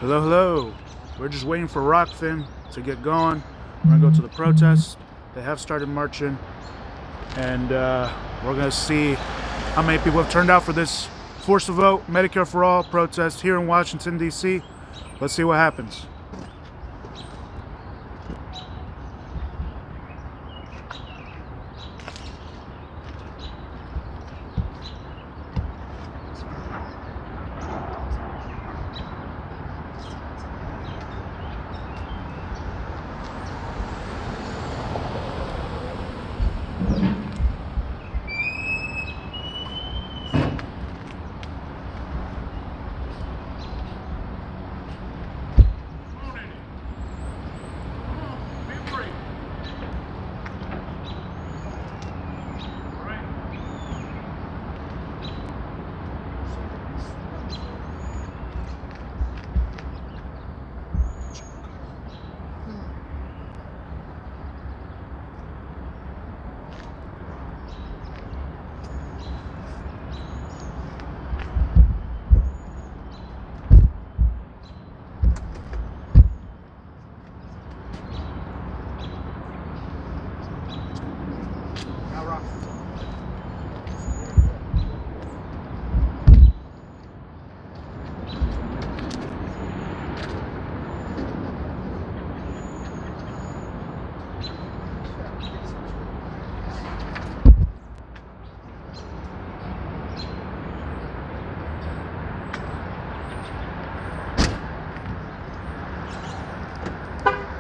Hello, hello. We're just waiting for Rokfin to get going. We're gonna go to the protest. They have started marching, and we're gonna see how many people have turned out for this Force to Vote Medicare for All protest here in Washington, D.C. Let's see what happens.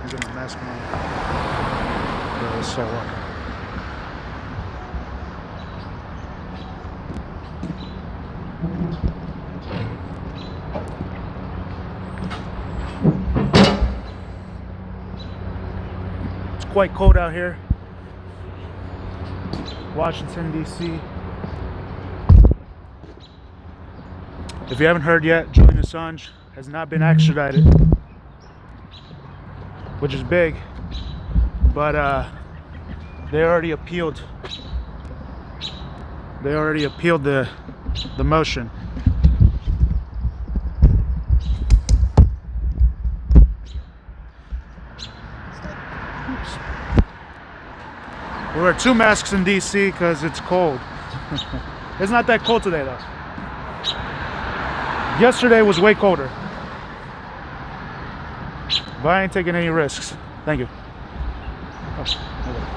Get my mask on. Let's start walking. It's quite cold out here. Washington, D.C. If you haven't heard yet, Julian Assange has not been extradited, which is big, but they already appealed. They already appealed the motion. Oops. We wear 2 masks in DC because it's cold. It's not that cold today though. Yesterday was way colder. But I ain't taking any risks. Thank you. Oh, okay.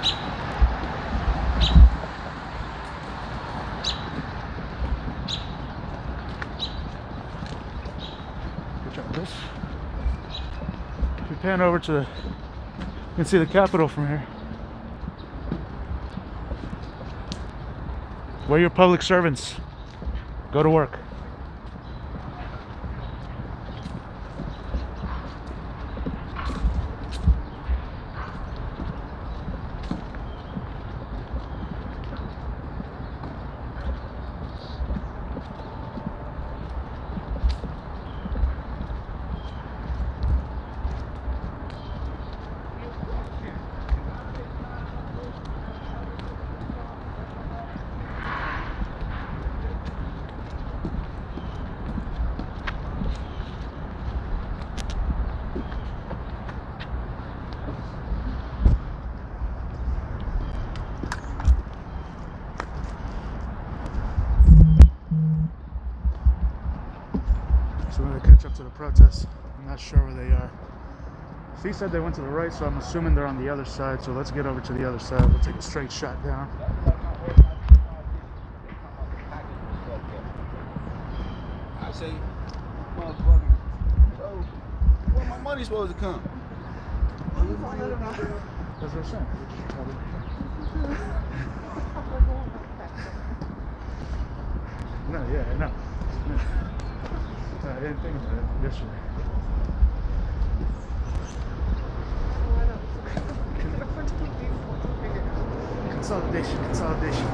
Good job, Chris. If we pan over to the, you can see the Capitol from here. We're your public servants. Go to work. So we're gonna catch up to the protests. I'm not sure where they are. He said they went to the right, so I'm assuming they're on the other side. So let's get over to the other side. We'll take a straight shot down. I say, motherfucker, so where my money supposed to come? That's what I'm saying. No, yeah, no. I didn't think about it yesterday. Consolidation, consolidation.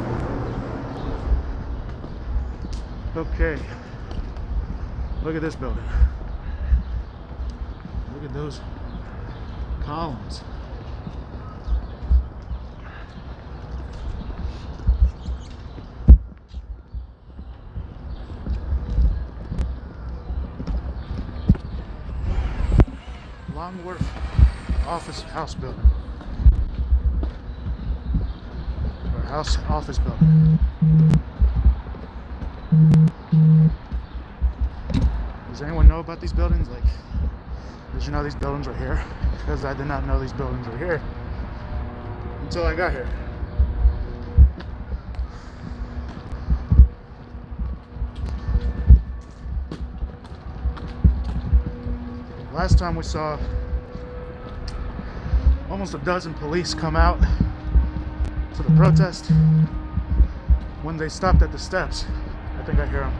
Okay. Look at this building. Look at those columns. Longworth house building. Or office building. Does anyone know about these buildings? Like, did you know these buildings were here? Because I did not know these buildings were here until I got here. Last time we saw almost a dozen police come out to the protest. When they stopped at the steps, I think I hear them.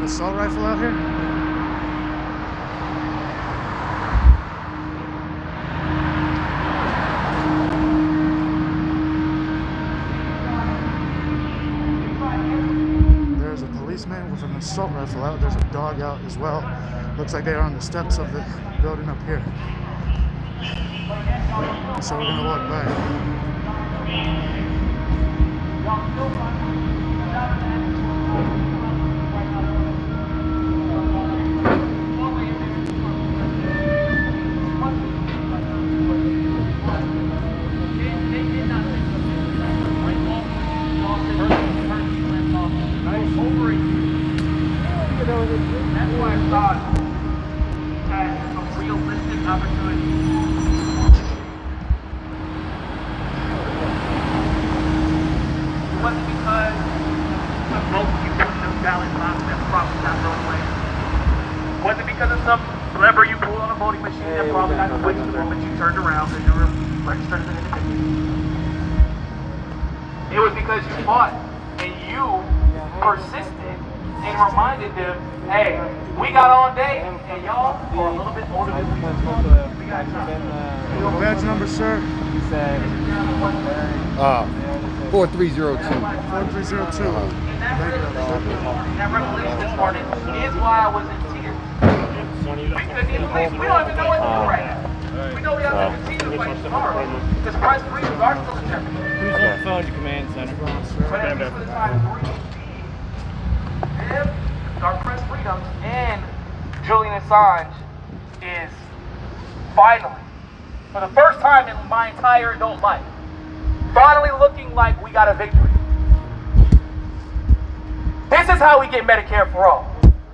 Assault rifle out here. There's a policeman with an assault rifle out. There's a dog out as well. Looks like they are on the steps of the building up here. So we're gonna walk by. That's why I thought that a realistic opportunity. It wasn't because of most people in the ballot box that probably got thrown away. It wasn't because of some celebrity you pulled on a voting machine that probably got switched the moment you turned around because you were registered as an independent. It was because you fought and you persisted and reminded them, hey, we got all day, and y'all are a little bit older than we got time. Badge number, sir? You said 4302. 4302. And that revelation this morning is why I was in tears. We don't even know what to do right now. We know we have to continue to fight tomorrow, because press freedoms are still in jeopardy. Who's on the phone to command center? But at least for the time being, our press freedoms and Julian Assange is finally, for the first time in my entire adult life, finally looking like we got a victory. This is how we get Medicare for all.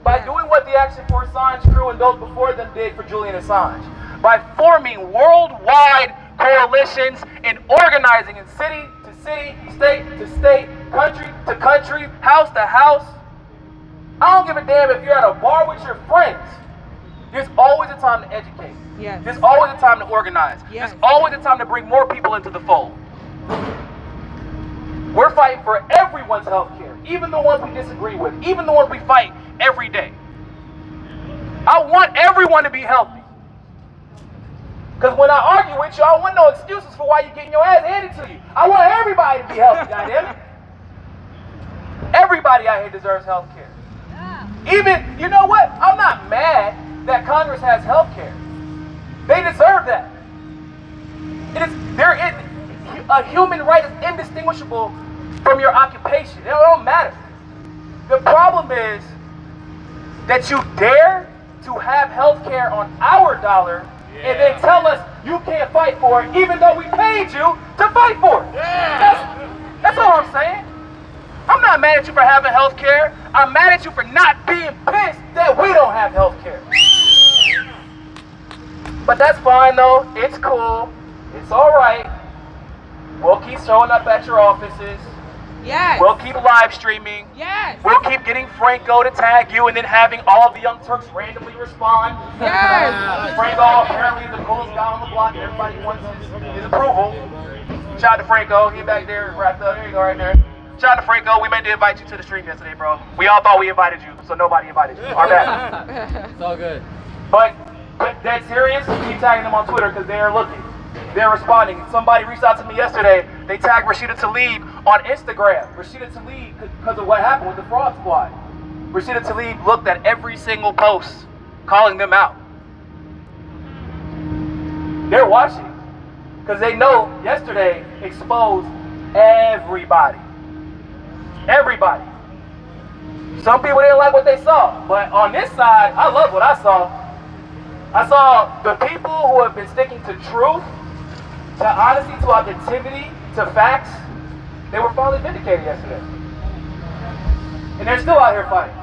By doing what the Action for Assange crew and those before them did for Julian Assange. By forming worldwide coalitions and organizing in city to city, state to state, country to country, house to house. I don't give a damn if you're at a bar with your friends. There's always a time to educate. Yes. There's always a time to organize. Yes. There's always a time to bring more people into the fold. We're fighting for everyone's health care, even the ones we disagree with, even the ones we fight every day. I want everyone to be healthy. Because when I argue with you, I want no excuses for why you're getting your ass handed to you. I want everybody to be healthy, goddammit. Everybody out here deserves health care. Even, you know what? I'm not mad that Congress has health care. They deserve that. A human right is indistinguishable from your occupation. It don't matter. The problem is that you dare to have health care on our dollar and then tell us you can't fight for it even though we paid you to fight for it. That's all I'm saying. I'm not mad at you for having health care. I'm mad at you for not being pissed that we don't have health care. But that's fine though. It's cool. It's alright. We'll keep showing up at your offices. Yes. We'll keep live streaming. Yes. We'll keep getting Franco to tag you and then having all the Young Turks randomly respond. Yes. Franco apparently is the coolest guy on the block and everybody wants his approval. Shout out to Franco. He back there wrapped up. There you go right there. Shout out to Franco. We meant to invite you to the stream yesterday, bro. We all thought we invited you, so nobody invited you. Our bad. It's all good. But dead serious, keep tagging them on Twitter because they are looking. they're responding. Somebody reached out to me yesterday. They tagged Rashida Tlaib on Instagram. Rashida Tlaib, because of what happened with the fraud squad. Rashida Tlaib looked at every single post, calling them out. They're watching, because they know yesterday exposed everybody. Everybody. Some people didn't like what they saw, but on this side, I love what I saw. I saw the people who have been sticking to truth, to honesty, to objectivity, to facts. They were finally vindicated yesterday. And they're still out here fighting.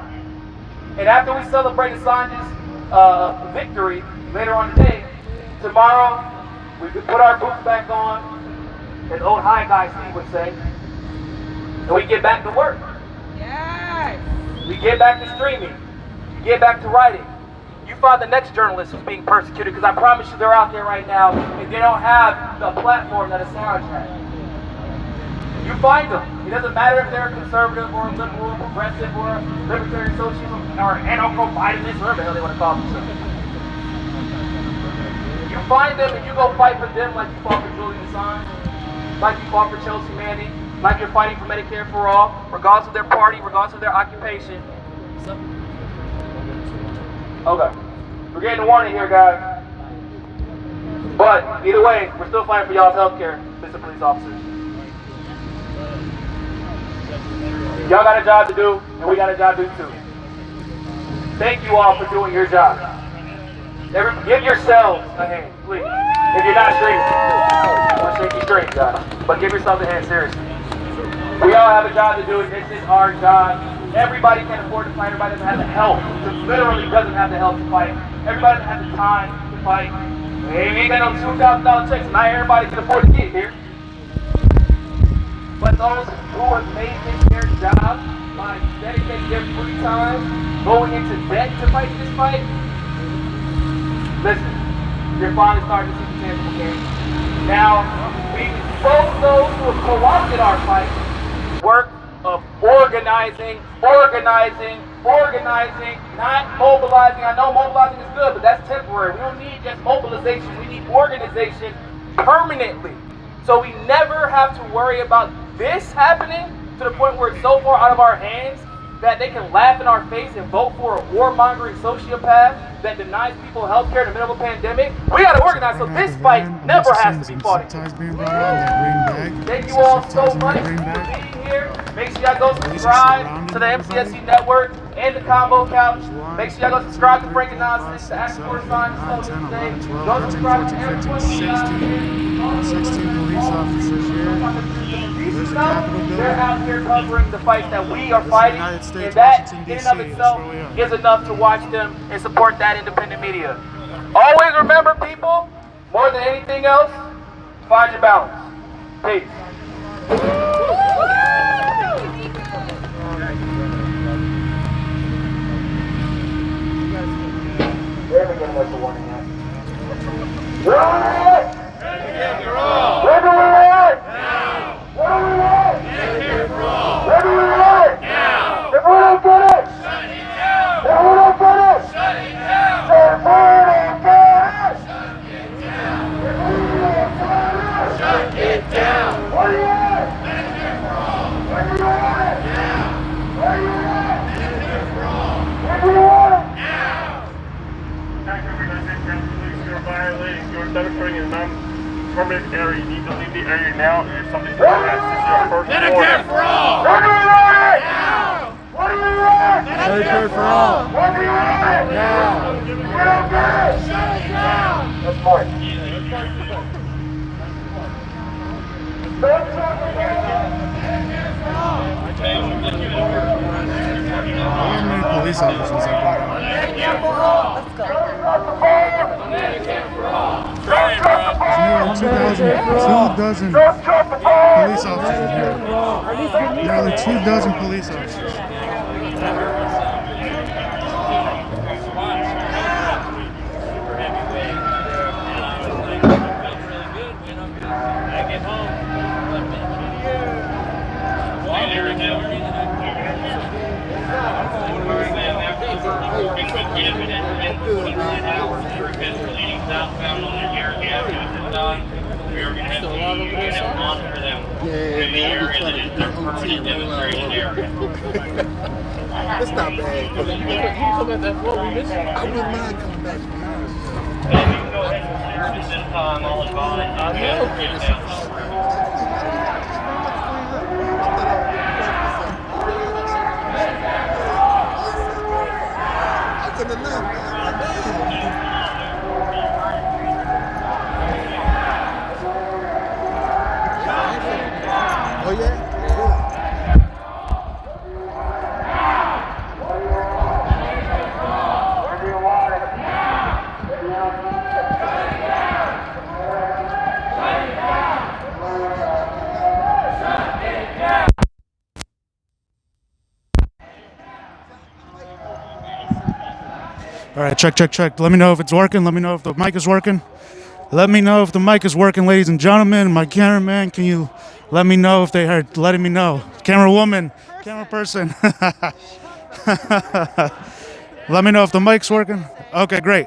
And after we celebrate Assange's victory later on today, tomorrow we put our boots back on, as old high guy Steve would say, and we get back to work. Yes. We get back to streaming. We get back to writing. You find the next journalist who's being persecuted, because I promise you they're out there right now, and they don't have the platform that Assange has. You find them. It doesn't matter if they're conservative or liberal, progressive or libertarian socialism or anarcho-Bidenist, whatever the hell they want to call themselves. You find them and you go fight for them like you fought for Julian Assange, like you fought for Chelsea Manning, like you're fighting for Medicare4All, regardless of their party, regardless of their occupation. Okay. We're getting a warning here, guys. But either way, we're still fighting for y'all's health care, Mr. Police Officers. Y'all got a job to do, and we got a job to do too. Thank you all for doing your job. Give yourselves a hand, please. If you're not streaming, I want to shake your straight, guys. But give yourselves a hand, seriously. We all have a job to do, and this is our job. Everybody can afford to fight. Everybody doesn't have the health. Literally doesn't have the health to fight. Everybody doesn't have the time to fight. Hey, we ain't got no $2,000 checks. Not everybody can afford to get here. But those who have made this their job by dedicating their free time, going into debt to fight this fight, listen, you're finally starting to see the tangible gain. Now, we expose those who have co-opted our fight, work of organizing, not mobilizing. I know mobilizing is good, but that's temporary. We don't need just mobilization. We need organization permanently. So we never have to worry about this happening to the point where it's so far out of our hands that they can laugh in our face and vote for a warmongering sociopath that denies people health care in the middle of a pandemic. We got to organize so this fight never has to be fought. Thank you all so much for being here. Make sure y'all go subscribe to the MCSC Network and the Convo Couch. Make sure y'all go subscribe to Frank and Nonsense, the Action Correspondence today. Go subscribe to everyone. 16 police officers here. There's a Capitol building. They're out here covering the fight that we are fighting, and that in and of itself is enough to watch them and support that independent media. Always remember, people, more than anything else, find your balance. Peace. They're beginning with the warning yet. We're on it! Medicare4All! Where do we want? Now! What do we want? Medicare4All! Where do we want? Now! If we don't get it! Shut it down! If we don't get it! Shut it down! If we don't get it! Shut it down! If we don't get it! Shut it down! What do you want? Medicare4All! Where do you want it? Now! Where do you want it? Medicare4All! Where do you want it? Now! You're violating, you're demonstrating a non-permanent area. You need to leave the area now, or something's going to happen. This is your first warning. Medicare4All! What do you want? Now! What do you want? Medicare4All! What do you want? Now! We don't get it! Shut it down! That's fine. How many police officers have brought out? Let's go. There's nearly 2 dozen police officers here. Nearly 2 dozen police officers. the area that is their permanent demonstration area. It's not bad. You can come at that floor, we miss it. I wouldn't mind coming back, to be honest. And you can go ahead and serve at this time. I'll advise you to get down. I couldn't have left, man. Oh, yeah? All right, check. Let me know if it's working. Let me know if the mic is working. Let me know if the mic is working, ladies and gentlemen. My cameraman, can you let me know if they are letting me know? Camera woman, camera person. Let me know if the mic's working. Okay, great.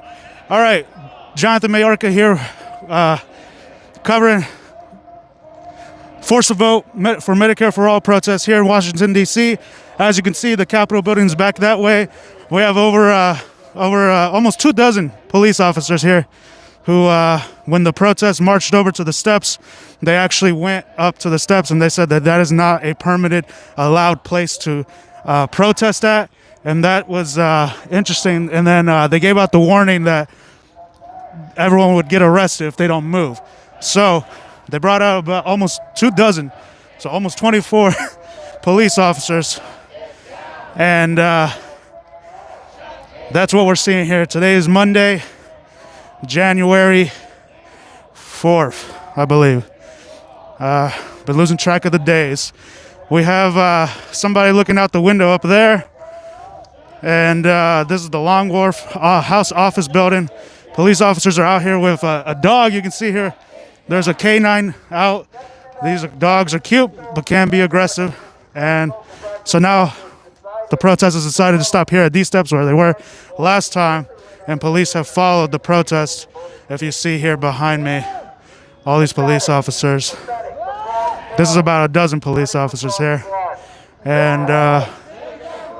All right, Jonathan Mayorga here, covering Force a Vote for Medicare4All protests here in Washington, D.C. As you can see, the Capitol building is back that way. We have over almost 24 police officers here who, when the protests marched over to the steps, they actually went up to the steps and they said that that is not a permitted, allowed place to protest at. And that was interesting. And then they gave out the warning that everyone would get arrested if they don't move. So they brought out about almost 24, so almost 24 police officers. And that's what we're seeing here. Today is Monday, January 4th, I believe. Been losing track of the days. We have somebody looking out the window up there. And this is the Long Wharf House Office building. Police officers are out here with a dog. You can see here, there's a canine out. These dogs are cute, but can be aggressive. And so now the protesters decided to stop here at these steps where they were last time, and police have followed the protest. If you see here behind me, all these police officers. This is about 12 police officers here. And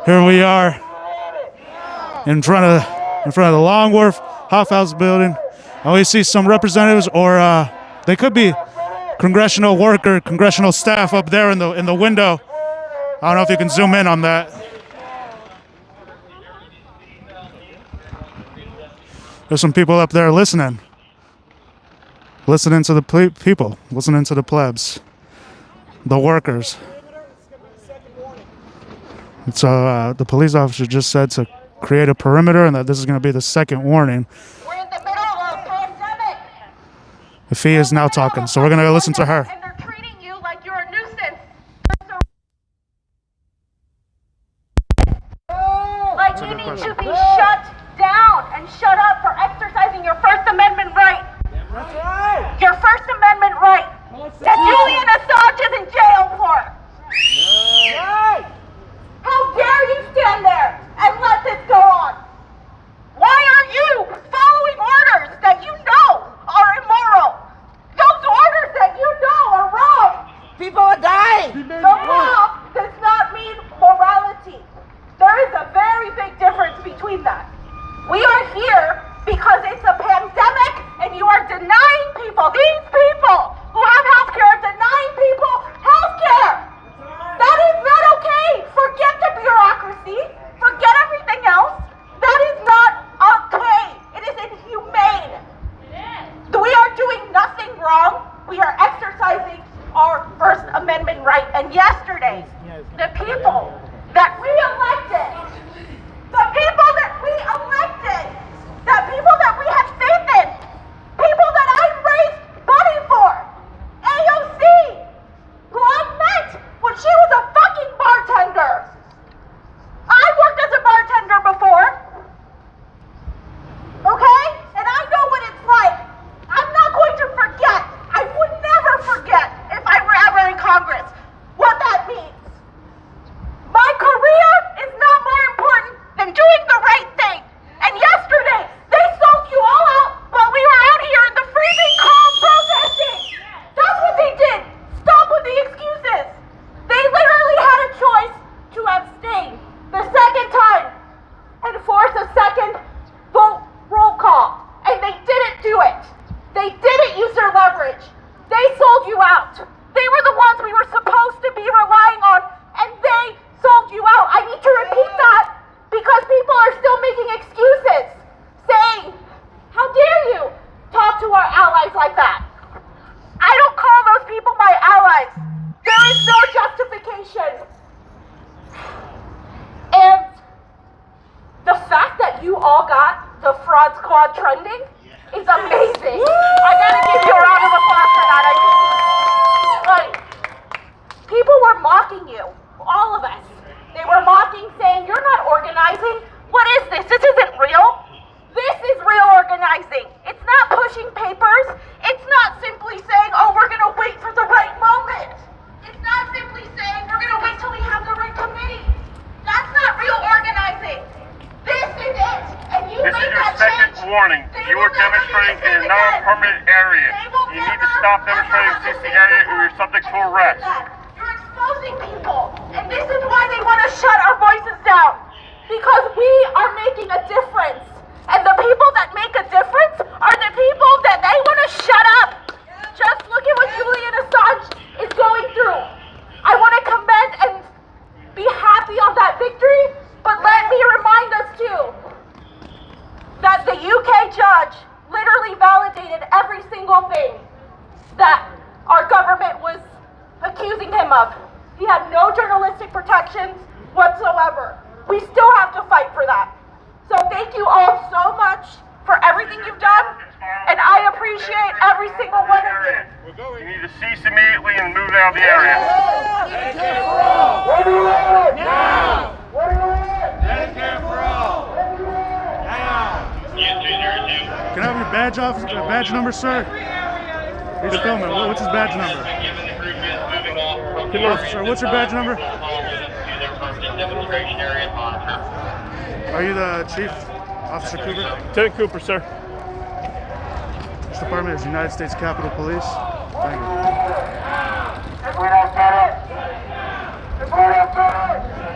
here we are in front of the Long Wharf House building. And we see some representatives, or they could be congressional staff up there in the window. I don't know if you can zoom in on that. There's some people up there listening to the people, listening to the plebs, the workers. And so the police officer just said to create a perimeter and that this is going to be the second warning. We're in the middle of a pandemic. Fee is now talking, so we're going to listen to her. And they're treating you like you're a nuisance. Like you need to be shut down and shut up for exercising your First Amendment right. That's right. Your First Amendment right that Julian Assange is in jail for. Right. How dare you stand there and let this go on? Why aren't you following orders that you know are immoral? Those orders that you know are wrong. People are dying. The law does not mean morality. There is a very big difference between that. We are here because it's a pandemic and you are denying people, these people who have health care, are denying people health care. That is not okay. Forget the bureaucracy. Forget everything else. That is not okay. It is inhumane. We are doing nothing wrong. We are exercising our First Amendment right. And yesterday, the people that we elected, the people that we elected, the people that we have faith in, people that I raised money you all got the fraud squad trending is amazing. I gotta give you a round of applause for that. People were mocking you, all of us. They were mocking, saying, you're not organizing. What is this? This isn't real. This is real organizing. It's not pushing papers. It's not simply saying, oh, we're gonna wait for the right moment. It's not simply saying, we're gonna wait till we have the right committee. That's not real organizing. This is it. And you This is your second warning. You are demonstrating in a non-permitted area. You need to stop demonstrating in this area or you're subject to arrest. You're exposing people. And this is why they want to shut our voices down. Because we are making a difference. And the people that make a difference are the people that they want to shut up. Just look at what Julian Assange is going through. I want to commend and be happy on that victory, but let me remind us too that the UK judge literally validated every single thing that our government was accusing him of. He had no journalistic protections whatsoever. We still have to fight for that. So thank you all so much for everything you've done, and I appreciate every single one of you. You need to cease immediately and move out of the area. Now! Medicare4All! Now! Can I have your badge number, sir? He's filming. What's his badge number? Officer, what's your badge number? Are you the chief, Officer Cooper? Lieutenant Cooper, sir. This department is United States Capitol Police. Thank you. If we don't get it! If we don't get it!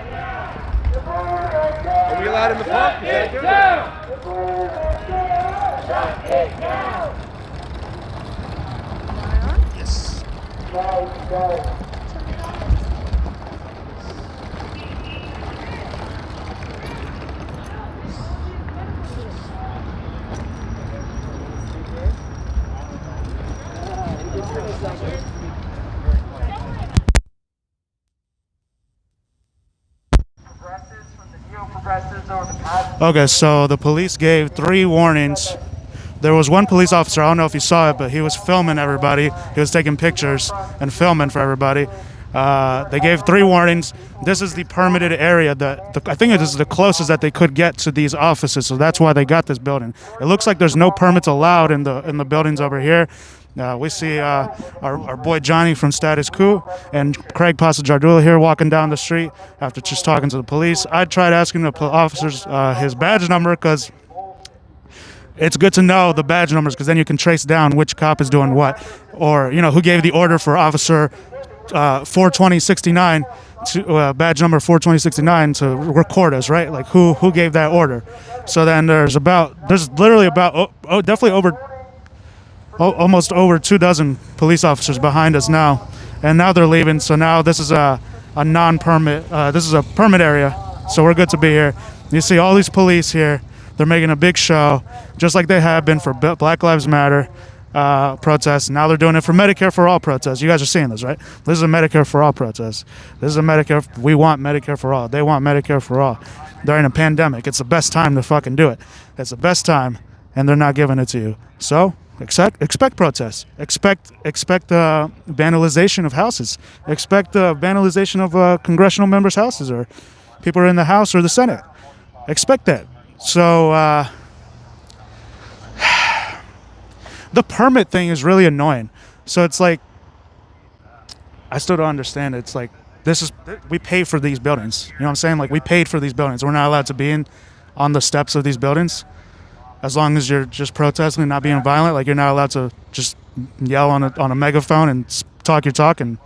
Are we allowed in the park? Shut it down! Shut it down! Yes. No. Okay, so the police gave 3 warnings. There was one police officer, I don't know if you saw it, but he was filming everybody. He was taking pictures and filming for everybody. They gave 3 warnings. This is the permitted area that I think this is the closest that they could get to these offices, so that's why they got this building. It looks like there's no permits allowed in the buildings over here. We see our boy Johnny from Status Quo and Craig Pasa Jardula here walking down the street after just talking to the police. I tried asking the officers his badge number because it's good to know the badge numbers because then you can trace down which cop is doing what, or who gave the order for Officer 42069 to badge number 42069 to record us, right? Like who gave that order? So then there's literally about definitely over. Almost over 24 police officers behind us now, and now they're leaving. So now this is a non-permit. This is a permit area, so we're good to be here. You see all these police here. They're making a big show, just like they have been for Black Lives Matter protests. Now they're doing it for Medicare4All protests. You guys are seeing this, right? This is a Medicare4All protest. This is a Medicare. We want Medicare4All. They want Medicare4All. During a pandemic, it's the best time to fucking do it. It's the best time, and they're not giving it to you. So. Expect protests. Expect vandalization of houses. Expect vandalization of congressional members' houses or people in the House or the Senate. Expect that. So the permit thing is really annoying. So it's like I still don't understand it. It's like we pay for these buildings. You know what I'm saying? Like we paid for these buildings. We're not allowed to be on the steps of these buildings. As long as you're just protesting and not being violent, like you're not allowed to just yell on a megaphone and talk your talk and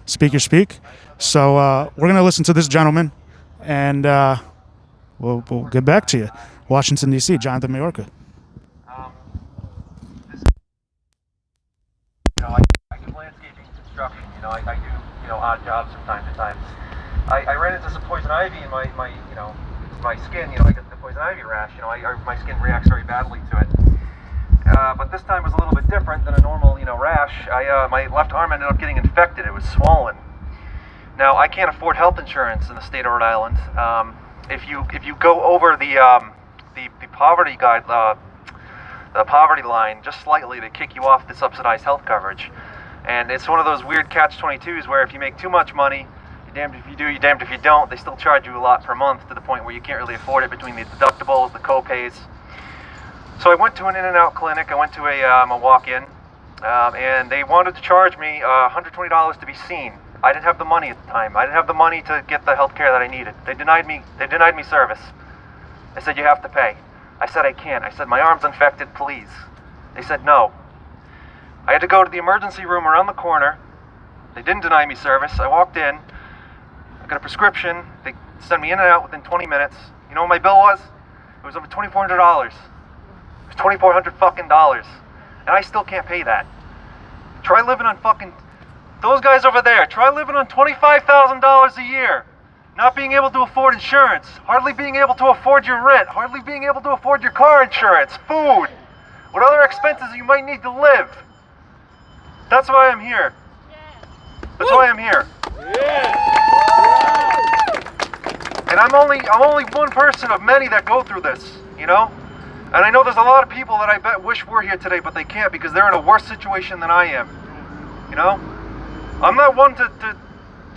speak your speak. So we're gonna listen to this gentleman, and we'll get back to you. Washington D.C., Jonathan Mayorga. I do landscaping construction. I do odd jobs from time to time. I ran into some poison ivy in my skin. I got the poison ivy rash. My skin reacts very badly to it. But this time was a little bit different than a normal, rash. My left arm ended up getting infected. It was swollen. Now I can't afford health insurance in the state of Rhode Island. If you go over the the poverty the poverty line just slightly to kick you off the subsidized health coverage. And it's one of those weird catch-22s where if you make too much money, you're damned if you do, you're damned if you don't. They still charge you a lot per month to the point where you can't really afford it between the deductibles, the co-pays. So I went to an in-and-out clinic. I went to a walk-in, and they wanted to charge me $120 to be seen. I didn't have the money at the time. I didn't have the money to get the health care that I needed. They denied me service. They said, you have to pay. I said, I can't. I said, my arm's infected, please. They said, no. I had to go to the emergency room around the corner. They didn't deny me service. I walked in. I got a prescription. They sent me in and out within 20 minutes. You know what my bill was? It was over $2,400. It was $2,400 fucking dollars. And I still can't pay that. Try living on fucking... Those guys over there, try living on $25,000 a year. Not being able to afford insurance. Hardly being able to afford your rent. Hardly being able to afford your car insurance. Food. What other expenses you might need to live. That's why I'm here. That's why I'm here. And I'm only one person of many that go through this, you know? And I know there's a lot of people that I bet wish were here today, but they can't because they're in a worse situation than I am. You know? I'm not one to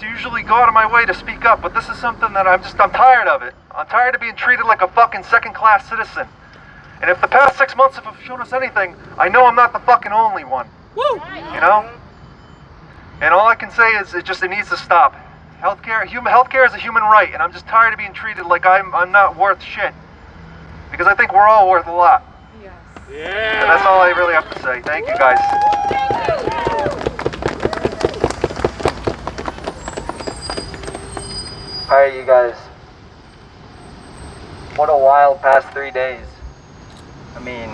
usually go out of my way to speak up, but this is something that I'm tired of it. I'm tired of being treated like a fucking second-class citizen. And if the past 6 months have shown us anything, I know I'm not the fucking only one. Woo! You know? And all I can say is it needs to stop. Healthcare is a human right, and I'm just tired of being treated like I'm not worth shit. Because I think we're all worth a lot. Yes. Yeah. And that's all I really have to say. Thank you, guys. Alright, you guys. What a wild past 3 days. I mean,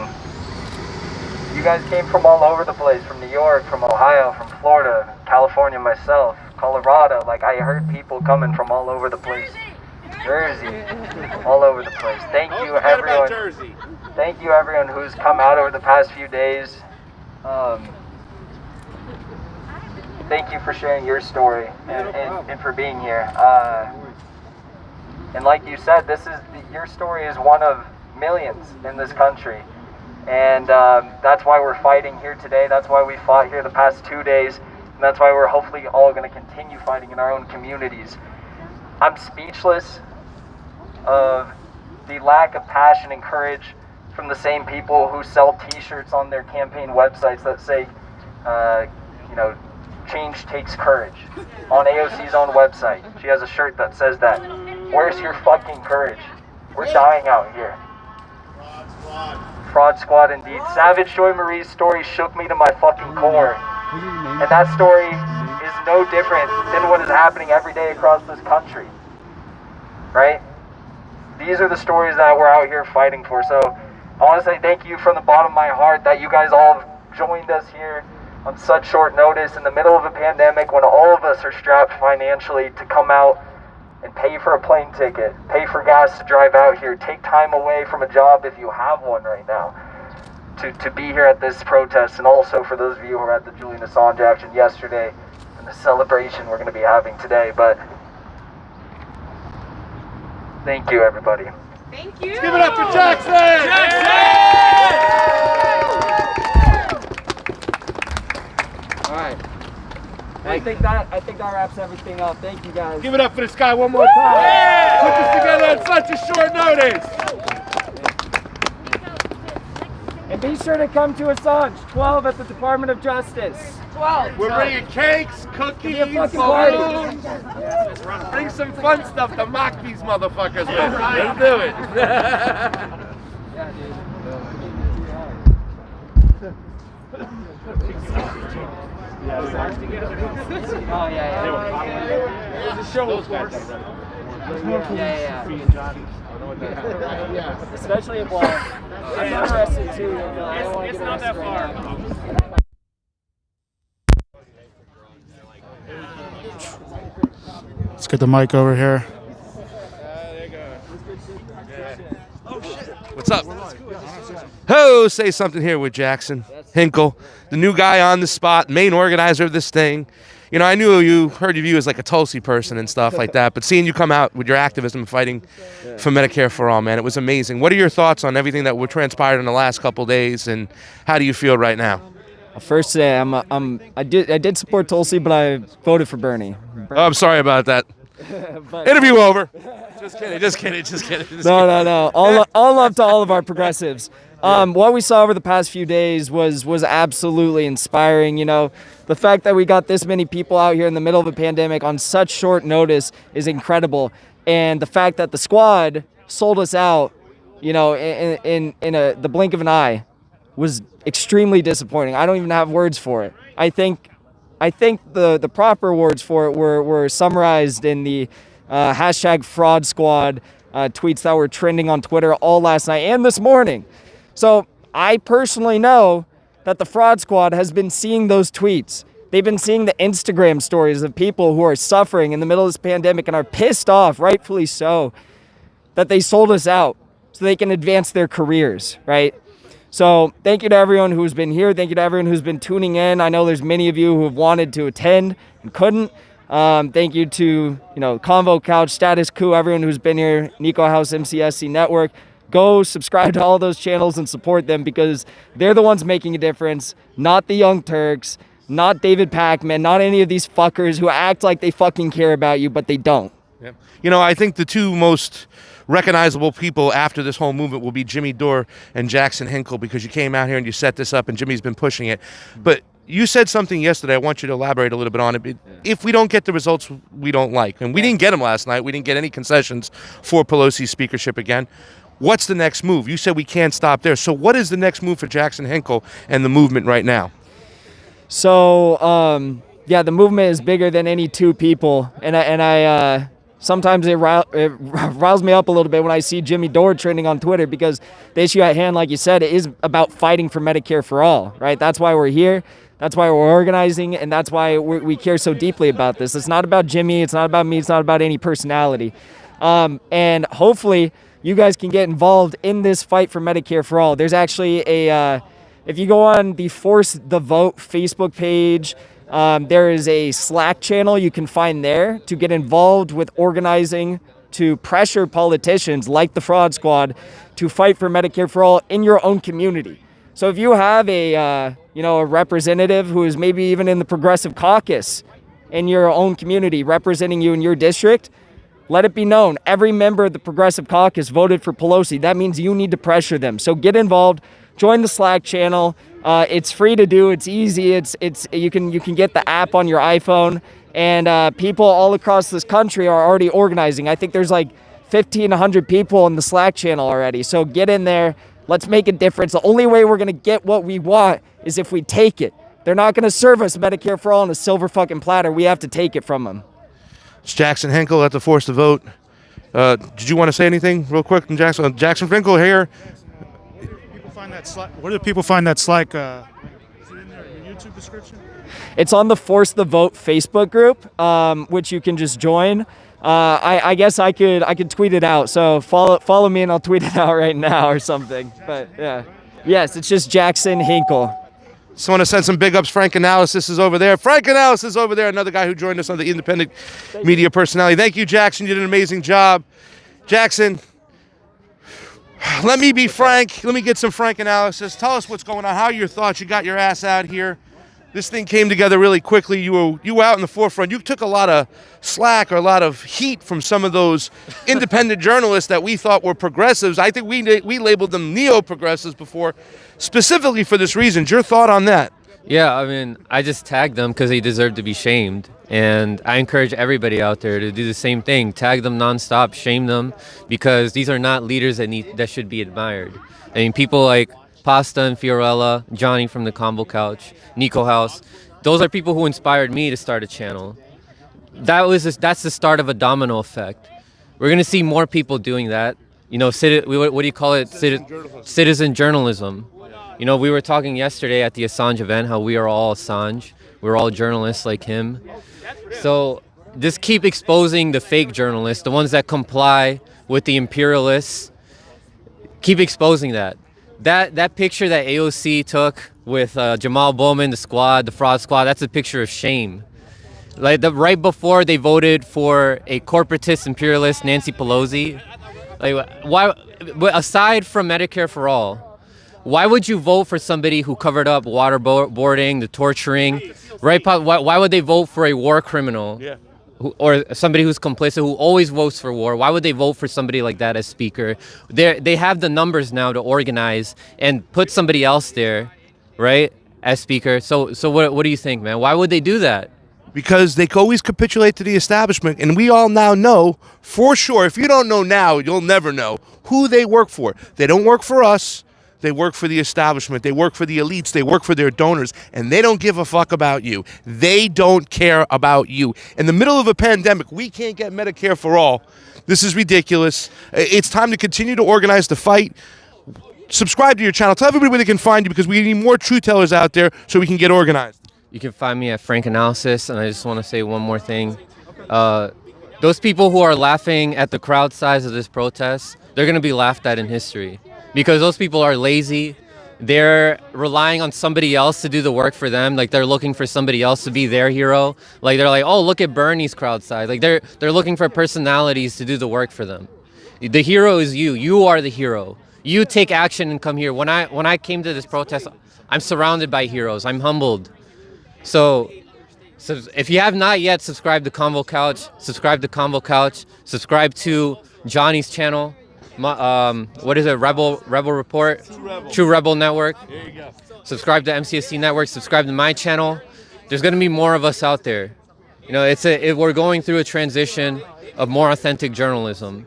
you guys came from all over the place, from New York, from Ohio, from Florida, California myself, Colorado. Like, I heard people coming from all over the place. Jersey, all over the place. Thank you, everyone. Thank you, everyone who's come out over the past few days. Thank you for sharing your story and for being here. And like you said, your story is one of millions in this country. And that's why we're fighting here today. That's why we fought here the past 2 days. And that's why we're hopefully all going to continue fighting in our own communities. I'm speechless of the lack of passion and courage from the same people who sell t-shirts on their campaign websites that say, you know, change takes courage. On AOC's own website, she has a shirt that says that. Where's your fucking courage? We're dying out here. Fraud squad indeed. Savage Joy Marie's story shook me to my fucking core. And that story is no different than what is happening every day across this country. Right? These are the stories that we're out here fighting for. So I want to say thank you from the bottom of my heart that you guys all joined us here on such short notice in the middle of a pandemic when all of us are strapped financially to come out and pay for a plane ticket, pay for gas to drive out here, take time away from a job if you have one right now to be here at this protest, and also for those of you who were at the Julian Assange action yesterday and the celebration we're going to be having today. But thank you, everybody. Thank you. Let's give it up for Jackson! All right. I think that wraps everything up. Thank you, guys. Give it up for this guy one more time. Put this together on such a short notice. And be sure to come to Assange, 12 at the Department of Justice. 12. We're bringing cakes, cookies, party. Bring some fun stuff to mock these motherfuckers with. Let's do it. Yeah, dude. Oh, yeah. There's a show, of course. Yeah. Especially at Black. I'm interested too. I don't want to It's get not that far. Let's get the mic over here. What's up? Ho, say something here with Jackson Hinkle, the new guy on the spot, main organizer of this thing. You know, I knew you, heard of you as like a Tulsi person and stuff like that, but seeing you come out with your activism fighting for Medicare for All, man, it was amazing. What are your thoughts on everything that transpired in the last couple days, and how do you feel right now? First, say I did support Tulsi, but I voted for Bernie. Oh, I'm sorry about that. Interview over. Just kidding. No. All love to all of our progressives. What we saw over the past few days was absolutely inspiring. You know, the fact that we got this many people out here in the middle of a pandemic on such short notice is incredible. And the fact that the squad sold us out, you know, in the blink of an eye was extremely disappointing. I don't even have words for it. I think the proper words for it were summarized in the hashtag fraud squad tweets that were trending on Twitter all last night and this morning. So I personally know that the fraud squad has been seeing those tweets. They've been seeing the Instagram stories of people who are suffering in the middle of this pandemic and are pissed off, rightfully so, that they sold us out so they can advance their careers, right? So thank you to everyone who's been here. Thank you to everyone who's been tuning in. I know there's many of you who have wanted to attend and couldn't. Thank you to, Convo Couch, Status Quo, everyone who's been here, Niko House, MCSC Network. Go subscribe to all those channels and support them because they're the ones making a difference, not the Young Turks, not David Pacman, not any of these fuckers who act like they fucking care about you, but they don't. Yep. You know, I think the two most recognizable people after this whole movement will be Jimmy Dore and Jackson Hinkle, because you came out here and you set this up and Jimmy's been pushing it. But you said something yesterday. I want you to elaborate a little bit on it. If we don't get the results we don't like, and we didn't get them last night, we didn't get any concessions for Pelosi's speakership again, what's the next move? You said we can't stop there. So what is the next move for Jackson Hinkle and the movement right now? So, the movement is bigger than any two people. And I sometimes it riles me up a little bit when I see Jimmy Dore trending on Twitter, because the issue at hand, like you said, it is about fighting for Medicare for all, right? That's why we're here. That's why we're organizing, and that's why we care so deeply about this. It's not about Jimmy. It's not about me. It's not about any personality. And hopefully you guys can get involved in this fight for Medicare for all. There's actually if you go on the Force the Vote Facebook page, there is a Slack channel you can find there to get involved with organizing to pressure politicians like the Fraud Squad to fight for Medicare for all in your own community. So if you have a representative who is maybe even in the Progressive Caucus in your own community representing you in your district, let it be known every member of the Progressive Caucus voted for Pelosi. That means you need to pressure them. So get involved. Join the Slack channel. It's free to do. It's easy. You can get the app on your iPhone. And people all across this country are already organizing. I think there's like 1,500 people in the Slack channel already. So get in there. Let's make a difference. The only way we're going to get what we want is if we take it. They're not going to serve us Medicare for all on a silver fucking platter. We have to take it from them. It's Jackson Hinkle at the Force the Vote. Did you want to say anything real quick? Jackson Hinkle here. Where do people find that Slack? Is it in their YouTube description? It's on the Force the Vote Facebook group, which you can just join. I guess I could tweet it out. So follow me and I'll tweet it out right now or something. But yeah, yes, it's just Jackson Hinkle. Just want to send some big ups. Frank Analysis is over there. Frank Analysis is over there. Another guy who joined us on the independent media personality. Thank you, Jackson. You did an amazing job. Jackson, let me be frank. Let me get some Frank Analysis. Tell us what's going on. How are your thoughts? You got your ass out here. This thing came together really quickly. You were out in the forefront. You took a lot of slack or a lot of heat from some of those independent journalists that we thought were progressives. I think we labeled them neo-progressives before, specifically for this reason. Your thought on that? Yeah, I mean, I just tagged them because they deserve to be shamed. And I encourage everybody out there to do the same thing. Tag them nonstop, shame them, because these are not leaders that should be admired. I mean, people like Pasta and Fiorella, Jonny from the Convo Couch, Niko House, those are people who inspired me to start a channel. That's the start of a domino effect. We're going to see more people doing that. You know, what do you call it? Citizen journalism. You know, we were talking yesterday at the Assange event how we are all Assange. We're all journalists like him. So just keep exposing the fake journalists, the ones that comply with the imperialists. Keep exposing that. That picture that AOC took with Jamal Bowman, the squad, the fraud squad, that's a picture of shame. Like right before they voted for a corporatist imperialist Nancy Pelosi. Like why? Aside from Medicare for all, why would you vote for somebody who covered up waterboarding, the torturing, right? Why would they vote for a war criminal? Yeah. Or somebody who's complicit, who always votes for war? Why would they vote for somebody like that as speaker? They have the numbers now to organize and put somebody else there, right, as speaker. So what do you think, man? Why would they do that? Because they always capitulate to the establishment, and we all now know for sure. If you don't know now, you'll never know who they work for. They don't work for us. They work for the establishment. They work for the elites. They work for their donors, and they don't give a fuck about you. They don't care about you. In the middle of a pandemic, we can't get Medicare for all. This is ridiculous. It's time to continue to organize the fight. Subscribe to your channel. Tell everybody where they can find you, because we need more truth tellers out there so we can get organized. You can find me at Frank Analysis, and I just want to say one more thing. Those people who are laughing at the crowd size of this protest, they're going to be laughed at in history, because those people are lazy. They're relying on somebody else to do the work for them. Like, they're looking for somebody else to be their hero. Like, they're like, oh, look at Bernie's crowd size. Like, they're looking for personalities to do the work for them. The hero is you. You are the hero. You take action and come here. When I came to this protest, I'm surrounded by heroes. I'm humbled. So if you have not yet subscribed to Convo Couch, subscribe to Convo Couch. Subscribe to Johnny's channel. What is it? Rebel Report? True Rebel Network. There you go. Subscribe to MCSC Network. Subscribe to my channel. There's going to be more of us out there. You know, we're going through a transition of more authentic journalism.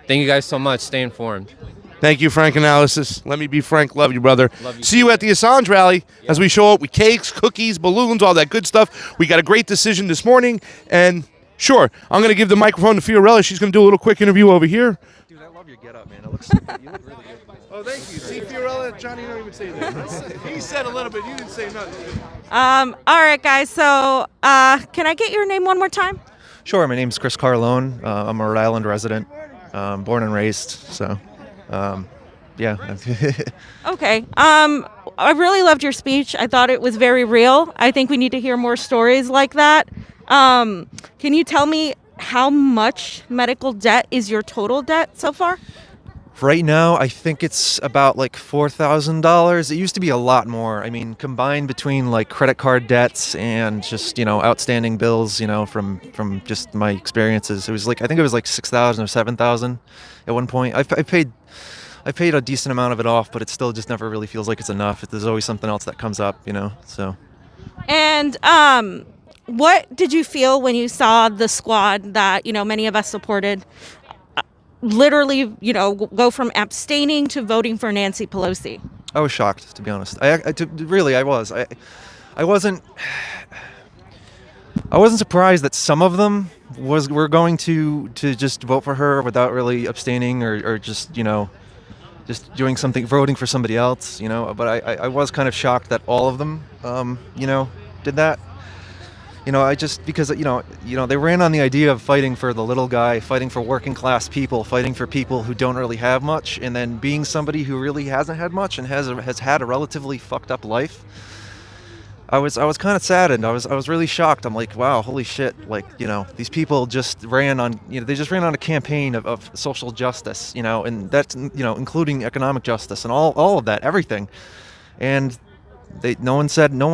Thank you guys so much. Stay informed. Thank you, Frank Analysis. Let me be Frank. Love you, brother. Love you. See you at the Assange rally as we show up with cakes, cookies, balloons, all that good stuff. We got a great decision this morning. And sure, I'm going to give the microphone to Fiorella. She's going to do a little quick interview over here. Dude, I love your getup, man. It looks you look really good. Oh, thank you. See, Fiorella, Johnny don't even say that. He said a little bit. You didn't say nothing. All right, guys. So, can I get your name one more time? Sure. My name's Chris Carlone. I'm a Rhode Island resident, born and raised. So, yeah. Okay. I really loved your speech. I thought it was very real. I think we need to hear more stories like that. Can you tell me how much medical debt is your total debt so far? Right now, I think it's about like $4,000. It used to be a lot more. I mean, combined between like credit card debts and just, outstanding bills, from just my experiences, I think it was like 6,000 or 7,000 at one point. I paid a decent amount of it off, but it still just never really feels like it's enough. There's always something else that comes up, so. And what did you feel when you saw the squad that, many of us supported literally, go from abstaining to voting for Nancy Pelosi? I was shocked, to be honest. I was. I wasn't surprised that some of them were going to just vote for her without really abstaining or just, just doing something, voting for somebody else, But I was kind of shocked that all of them, did that. Because they ran on the idea of fighting for the little guy, fighting for working class people, fighting for people who don't really have much, and then being somebody who really hasn't had much and has had a relatively fucked up life. I was kind of saddened. I was really shocked. I'm like, wow, holy shit! Like, these people just ran on, they just ran on a campaign of social justice, and that's, including economic justice and all of that, everything, and. No one said no.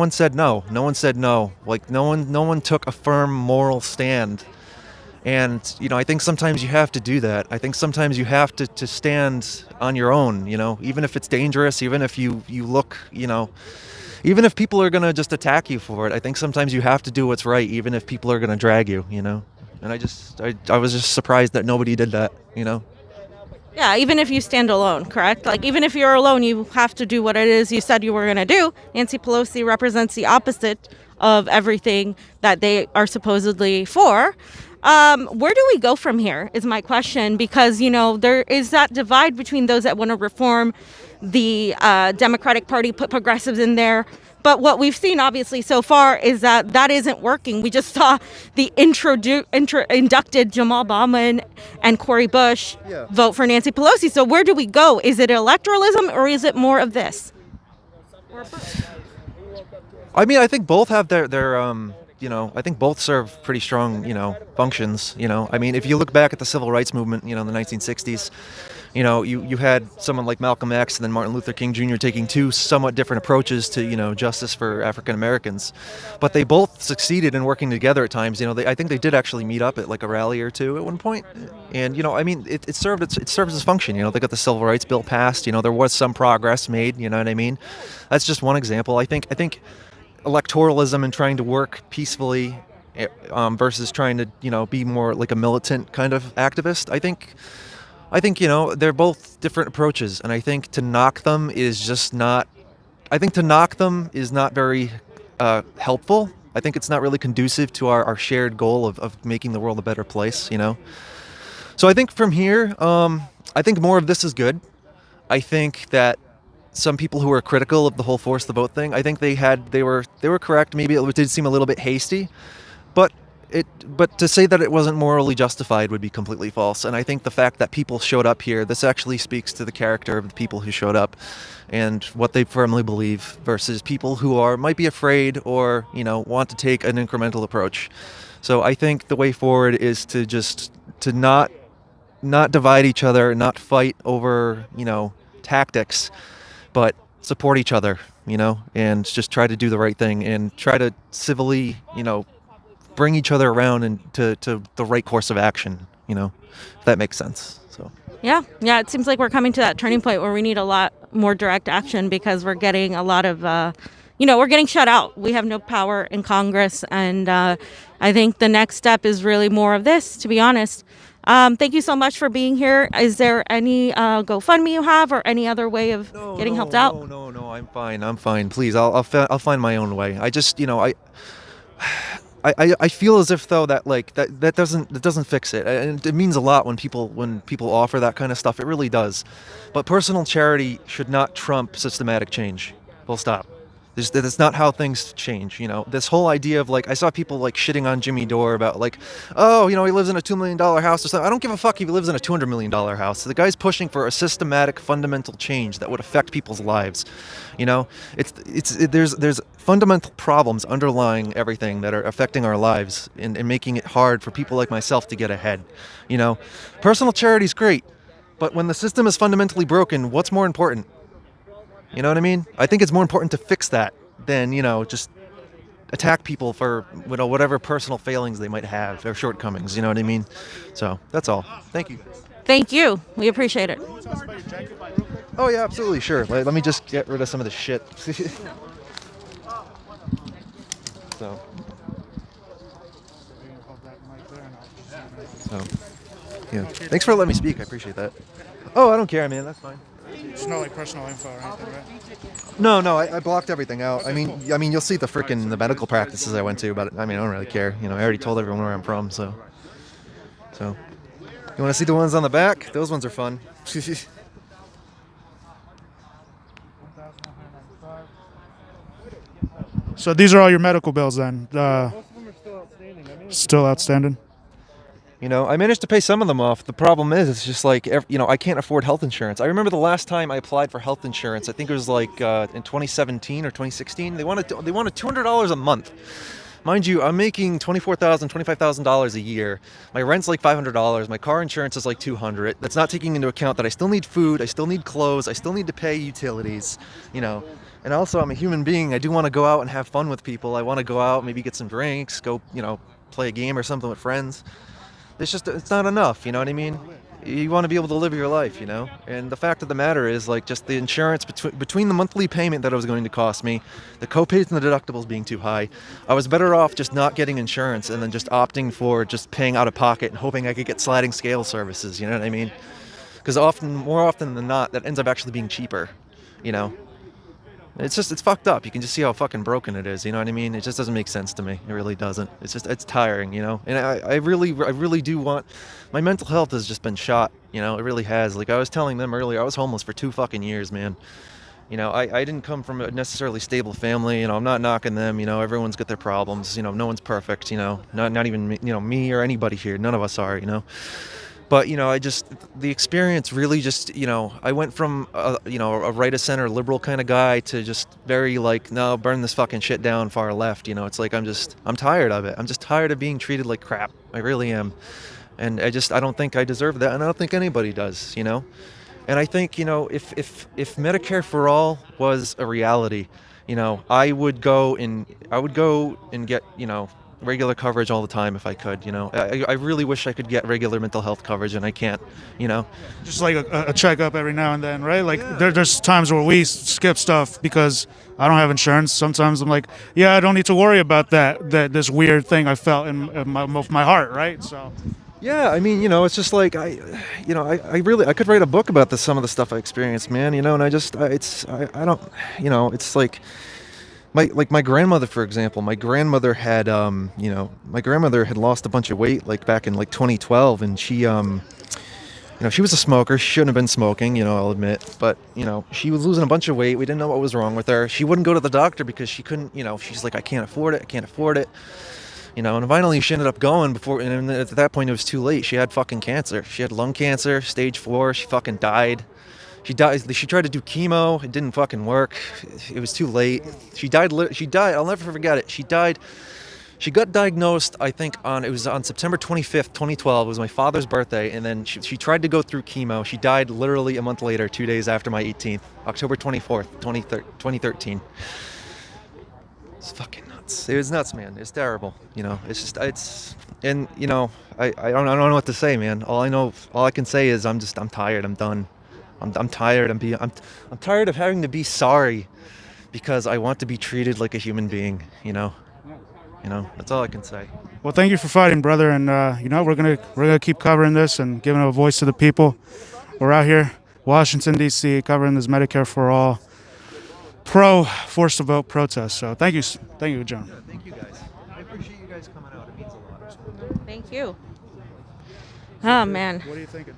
No one said no. Like no one took a firm moral stand. And I think sometimes you have to do that. I think sometimes you have to stand on your own. Even if it's dangerous, even if you look, even if people are gonna just attack you for it. I think sometimes you have to do what's right, even if people are gonna drag you. And I was just surprised that nobody did that. Yeah, even if you stand alone, correct? Like, even if you're alone, you have to do what it is you said you were going to do. Nancy Pelosi represents the opposite of everything that they are supposedly for. Where do we go from here is my question, because, there is that divide between those that want to reform the Democratic Party, put progressives in there. But what we've seen, obviously, so far is that isn't working. We just saw the inducted Jamal Bauman and Cori Bush vote for Nancy Pelosi. So where do we go? Is it electoralism or is it more of this? I mean, I think both have their I think both serve pretty strong, functions. I mean, if you look back at the civil rights movement, in the 1960s, you had someone like Malcolm X and then Martin Luther King Jr. taking two somewhat different approaches to, justice for African Americans, but they both succeeded in working together at times. I think they did actually meet up at like a rally or two at one point, and I mean, it served its function. They got the civil rights bill passed. There was some progress made. You know what I mean? That's just one example. I think electoralism and trying to work peacefully versus trying to be more like a militant kind of activist. I think they're both different approaches, and I think to knock them is not very helpful. I think it's not really conducive to our shared goal of making the world a better place. So I think from here, I think more of this is good. I think that some people who are critical of the whole force the vote thing, I think they were correct. Maybe it did seem a little bit hasty, but to say that it wasn't morally justified would be completely false. And I think the fact that people showed up here, this actually speaks to the character of the people who showed up and what they firmly believe versus people who might be afraid or want to take an incremental approach. So I think the way forward is to not divide each other, not fight over tactics, but support each other, and just try to do the right thing and try to civilly, bring each other around and to the right course of action, if that makes sense. So Yeah, it seems like we're coming to that turning point where we need a lot more direct action because we're getting a lot of, we're getting shut out. We have no power in Congress, and I think the next step is really more of this, to be honest. Thank you so much for being here. Is there any GoFundMe you have or any other way of getting helped out? No, I'm fine. Please, I'll find my own way. I just, I feel as if though that that doesn't fix it, and it means a lot when people offer that kind of stuff. It really does, but personal charity should not trump systematic change. Full stop. That's not how things change. This whole idea of I saw people shitting on Jimmy Dore about he lives in a $2 million house or something. I don't give a fuck if he lives in a $200 million house. The guy's pushing for a systematic, fundamental change that would affect people's lives. There's fundamental problems underlying everything that are affecting our lives and making it hard for people like myself to get ahead. Personal charity is great, but when the system is fundamentally broken, what's more important? You know what I mean? I think it's more important to fix that than, just attack people for, whatever personal failings they might have or shortcomings. You know what I mean? So that's all. Thank you. Thank you. We appreciate it. Oh, yeah, absolutely. Sure. Let me just get rid of some of the shit. So, yeah. Thanks for letting me speak. I appreciate that. Oh, I don't care, man. That's fine. It's not personal info or anything, right? No, I blocked everything out. I mean, you'll see the medical practices I went to, but I don't really care. I already told everyone where I'm from, so. You want to see the ones on the back? Those ones are fun. So these are all your medical bills then? Still outstanding? I managed to pay some of them off. The problem is, it's just I can't afford health insurance. I remember the last time I applied for health insurance, I think it was in 2017 or 2016. They wanted $200 a month. Mind you, I'm making $24,000, $25,000 a year. My rent's $500. My car insurance is $200. That's not taking into account that I still need food, I still need clothes, I still need to pay utilities, And also, I'm a human being. I do want to go out and have fun with people. I want to go out, maybe get some drinks, go, play a game or something with friends. It's not enough, you know what I mean? You want to be able to live your life, And the fact of the matter is, just the insurance between the monthly payment that it was going to cost me, the co-pays and the deductibles being too high, I was better off just not getting insurance and then just opting for just paying out of pocket and hoping I could get sliding scale services, you know what I mean? Because more often than not, that ends up actually being cheaper, It's fucked up. You can just see how fucking broken it is. You know what I mean? It just doesn't make sense to me. It really doesn't. It's tiring, And I really do want. My mental health has just been shot. It really has. I was telling them earlier, I was homeless for 2 fucking years, man. I didn't come from a necessarily stable family. I'm not knocking them. Everyone's got their problems. No one's perfect. Not even me or anybody here. None of us are. But, the experience really just, I went from, a right of center liberal kind of guy to just very like, no, burn this fucking shit down, far left. It's like, I'm tired of it. I'm just tired of being treated like crap. I really am. And I don't think I deserve that. And I don't think anybody does, And I think, if Medicare for All was a reality, I would go and get, regular coverage all the time if I could, I really wish I could get regular mental health coverage, and I can't, Just like a checkup every now and then, right? Like there's times where we skip stuff because I don't have insurance. Sometimes I'm like, yeah, I don't need to worry about that this weird thing I felt in my heart, right? So. Yeah, I mean, it's just like I could write a book about some of the stuff I experienced, man, and I don't, it's like my grandmother, for example. My grandmother had lost a bunch of weight like back in like 2012, and she she was a smoker. She shouldn't have been smoking, I'll admit, but she was losing a bunch of weight. We didn't know what was wrong with her. She wouldn't go to the doctor because she couldn't, she's like, I can't afford it. And finally she ended up going and at that point it was too late. She had fucking cancer. She had lung cancer, stage 4. She fucking died. She tried to do chemo. It didn't fucking work. It was too late. She died. I'll never forget it. She died. She got diagnosed, I think, it was on September 25th, 2012. It was my father's birthday. And then she tried to go through chemo. She died literally a month later, 2 days after my 18th, October 24th, 2013. It's fucking nuts. It was nuts, man. It's terrible. It's just, and I don't know what to say, man. All I can say is I'm tired. I'm done. I'm tired. I'm tired of having to be sorry because I want to be treated like a human being. That's all I can say. Well, thank you for fighting, brother. And we're gonna keep covering this and giving a voice to the people. We're out here, Washington D.C., covering this Medicare for All pro forced to vote protest. So thank you, John. Yeah, thank you guys. I appreciate you guys coming out. It means a lot. Thank you. Oh man. What are you thinking?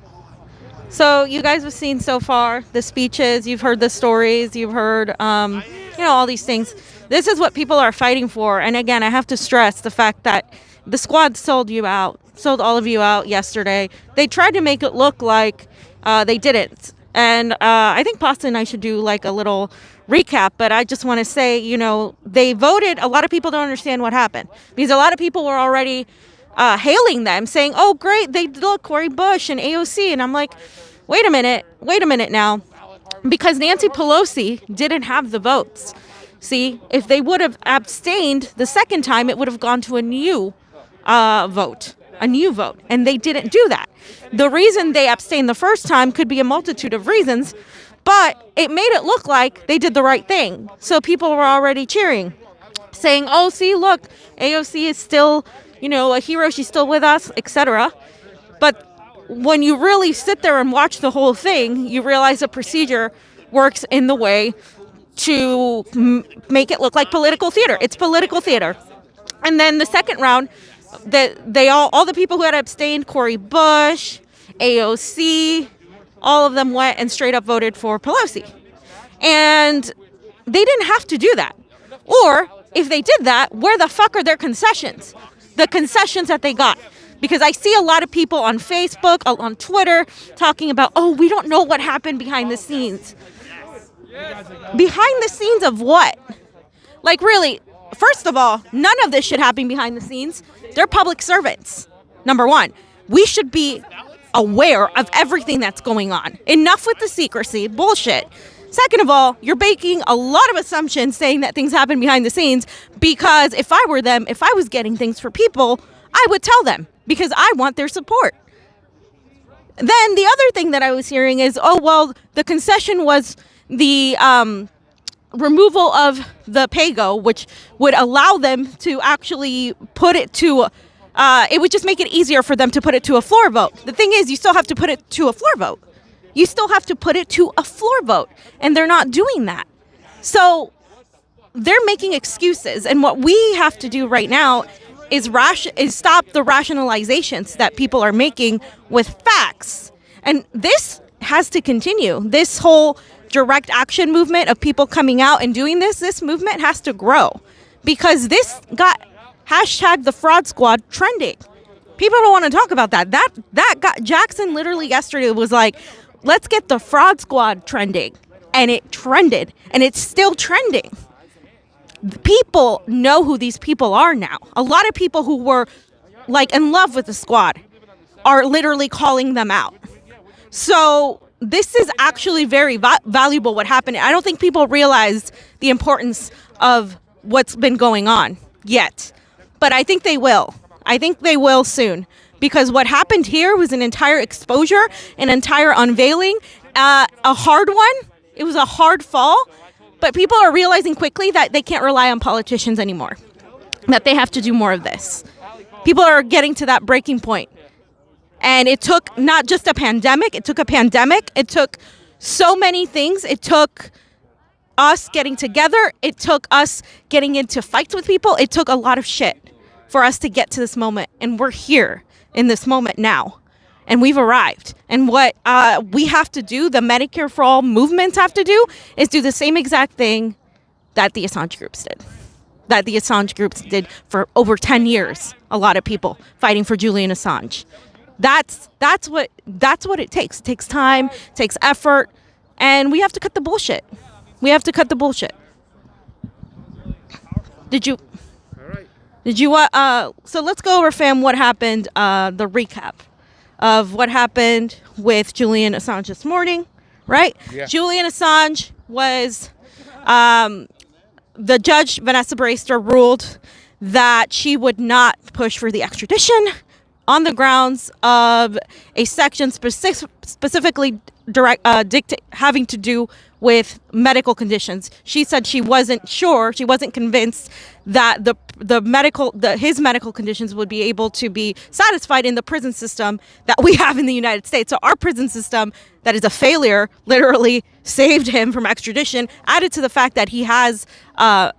So you guys have seen so far the speeches, you've heard the stories, you've heard, all these things. This is what people are fighting for. And again, I have to stress the fact that the squad sold all of you out yesterday. They tried to make it look like they didn't. And I think Pasta and I should do like a little recap, but I just want to say, they voted. A lot of people don't understand what happened because a lot of people were already hailing them, saying, oh, great, they look, Cori Bush and AOC. And I'm like, wait a minute now, because Nancy Pelosi didn't have the votes. See, if they would have abstained the second time, it would have gone to a new vote. And they didn't do that. The reason they abstained the first time could be a multitude of reasons, but it made it look like they did the right thing. So people were already cheering, saying, oh, see, look, AOC is still, a hero. She's still with us, etc. But when you really sit there and watch the whole thing, you realize the procedure works in the way to make it look like political theater. It's political theater. And then the second round, all the people who had abstained, Cori Bush, AOC, all of them went and straight up voted for Pelosi. And they didn't have to do that. Or if they did that, where the fuck are their concessions? The concessions that they got. Because I see a lot of people on Facebook, on Twitter, talking about, oh, we don't know what happened behind the scenes. Behind the scenes of what? Like, really, first of all, none of this should happen behind the scenes. They're public servants, number one. We should be aware of everything that's going on. Enough with the secrecy, bullshit. Second of all, you're making a lot of assumptions saying that things happen behind the scenes, because if I were them, if I was getting things for people, I would tell them because I want their support. Then the other thing that I was hearing is, oh, well, the concession was the removal of the PAYGO, which would allow them to actually put it to, it would just make it easier for them to put it to a floor vote. The thing is, you still have to put it to a floor vote. You still have to put it to a floor vote, and they're not doing that. So they're making excuses, and what we have to do right now is stop the rationalizations that people are making with facts. And this has to continue. This whole direct action movement of people coming out and doing this movement has to grow, because this got #the fraud squad trending. People don't want to talk about that. That got Jackson literally yesterday was like, let's get the fraud squad trending. And it trended. And it's still trending. People know who these people are now. A lot of people who were like in love with the squad are literally calling them out. So this is actually very valuable what happened. I don't think people realize the importance of what's been going on yet. But I think they will. I think they will soon. Because what happened here was an entire exposure, an entire unveiling, a hard one. It was a hard fall. But people are realizing quickly that they can't rely on politicians anymore. That they have to do more of this. People are getting to that breaking point. And it took not just a pandemic. It took a pandemic. It took so many things. It took us getting together. It took us getting into fights with people. It took a lot of shit for us to get to this moment. And we're here in this moment now. And we've arrived. And what we have to do, the Medicare for All movements have to do, is do the same exact thing that the Assange groups did. That the Assange groups did for over 10 years. A lot of people fighting for Julian Assange. That's what it takes. It takes time, it takes effort, and we have to cut the bullshit. We have to cut the bullshit. So let's go over, fam, what happened, the recap of what happened with Julian Assange this morning, right? Yeah. Julian Assange was, the judge, Vanessa Brayster, ruled that she would not push for the extradition on the grounds of a section specifically having to do with medical conditions. She said she wasn't sure, she wasn't convinced that his medical conditions would be able to be satisfied in the prison system that we have in the United States. So our prison system, that is a failure, literally saved him from extradition, added to the fact that he has Asperger's,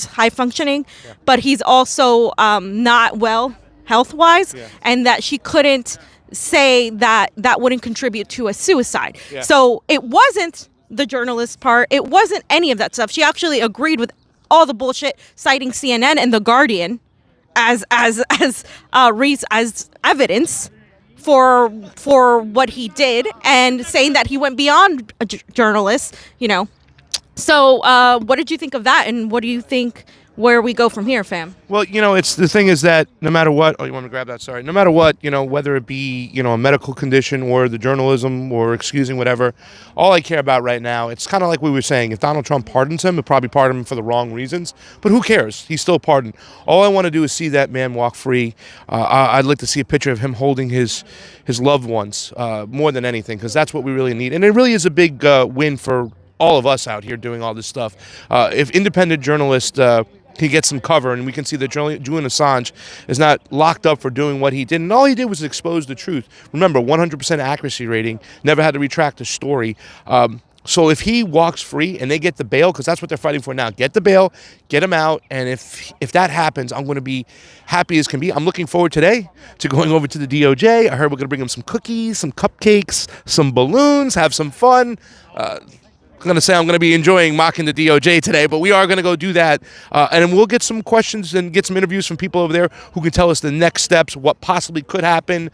high functioning, but he's also not well health-wise, and that she couldn't say that wouldn't contribute to a suicide. Yeah. So it wasn't the journalist part. It wasn't any of that stuff. She actually agreed with all the bullshit, citing CNN and The Guardian as evidence for what he did, and saying that he went beyond a journalist, you know. So what did you think of that, and what do you think where we go from here, fam? Well, you know, it's the thing is that no matter what, you want me to grab that? Sorry. No matter what, you know, whether it be, you know, a medical condition or the journalism or excusing whatever, all I care about right now, it's kind of like we were saying, if Donald Trump pardons him, he'll probably pardon him for the wrong reasons, but who cares? He's still pardoned. All I want to do is see that man walk free. I'd like to see a picture of him holding his loved ones more than anything, because that's what we really need. And it really is a big win for all of us out here doing all this stuff. If independent journalists he gets some cover, and we can see that Julian Assange is not locked up for doing what he did. And all he did was expose the truth. Remember, 100% accuracy rating, never had to retract a story. So if he walks free and they get the bail, because that's what they're fighting for now, get the bail, get him out. And if that happens, I'm going to be happy as can be. I'm looking forward today to going over to the DOJ. I heard we're going to bring him some cookies, some cupcakes, some balloons, have some fun. I'm going to say I'm going to be enjoying mocking the DOJ today, but we are going to go do that. And then we'll get some questions and get some interviews from people over there who can tell us the next steps, what possibly could happen.